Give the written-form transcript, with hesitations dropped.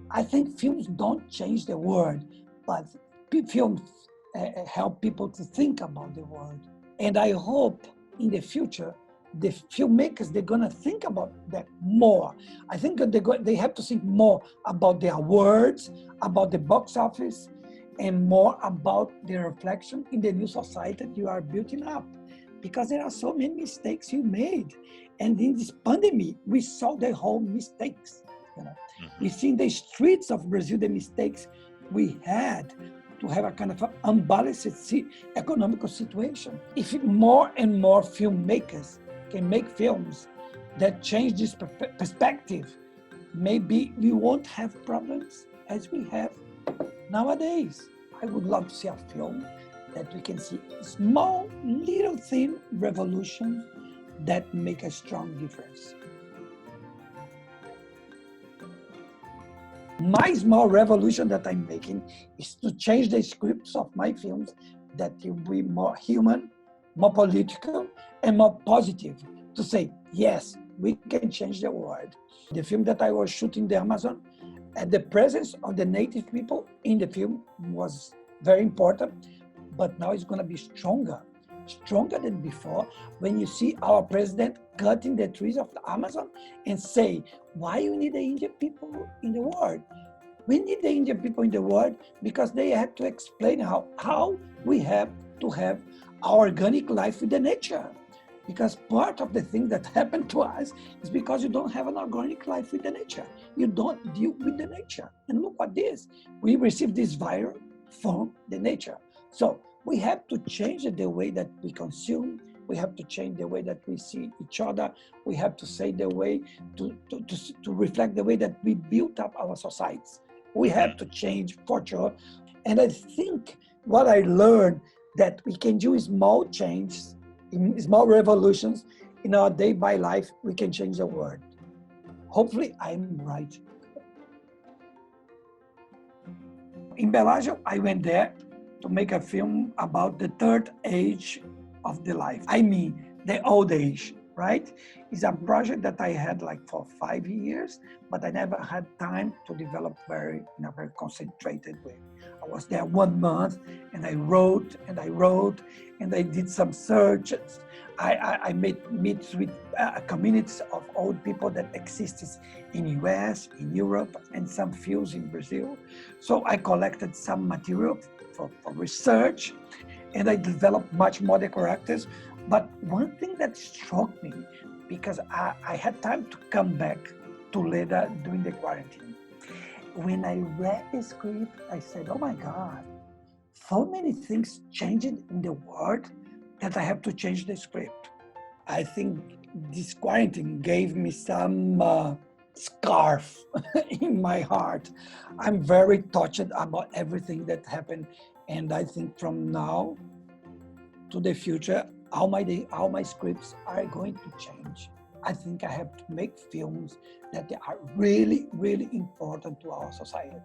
I think films don't change the world, but films help people to think about the world. And I hope in the future, the filmmakers, they're going to think about that more. I think that they have to think more about their words, about the box office, and more about their reflection in the new society that you are building up. Because there are so many mistakes you made. And in this pandemic, we saw the whole mistakes. We see in the streets of Brazil the mistakes we had to have a kind of unbalanced economical situation. If more and more filmmakers can make films that change this perspective, maybe we won't have problems as we have nowadays. I would love to see a film that we can see small, little thin revolutions that make a strong difference. My small revolution that I'm making is to change the scripts of my films that will be more human, more political, and more positive. To say, yes, we can change the world. The film that I was shooting in the Amazon, and the presence of the native people in the film was very important, but now it's going to be stronger than before when you see our president cutting the trees of the Amazon and say, why you need the Indian people in the world? We need the Indian people in the world because they have to explain how we have to have our organic life with the nature. Because part of the thing that happened to us is because you don't have an organic life with the nature. You don't deal with the nature. And look at this. We receive this virus from the nature. So we have to change the way that we consume. We have to change the way that we see each other. We have to say the way to reflect the way that we built up our societies. We have to change for sure. And I think what I learned that we can do small changes, small revolutions in our day-by life, we can change the world. Hopefully, I'm right. In Bellagio, I went there to make a film about the third age of the life. I mean, the old age, right? It's a project that I had like for 5 years, but I never had time to develop in a very concentrated way. I was there 1 month and I wrote and I did some searches. I made meets with communities of old people that existed in US, in Europe, and some fields in Brazil. So I collected some material for research, and I developed much more the characters. But one thing that struck me, because I had time to come back to later during the quarantine. When I read the script, I said, oh my God, so many things changed in the world that I have to change the script. I think this quarantine gave me some scarf in my heart. I'm very touched about everything that happened. And I think from now to the future, how my scripts are going to change. I think I have to make films that are really, really important to our society.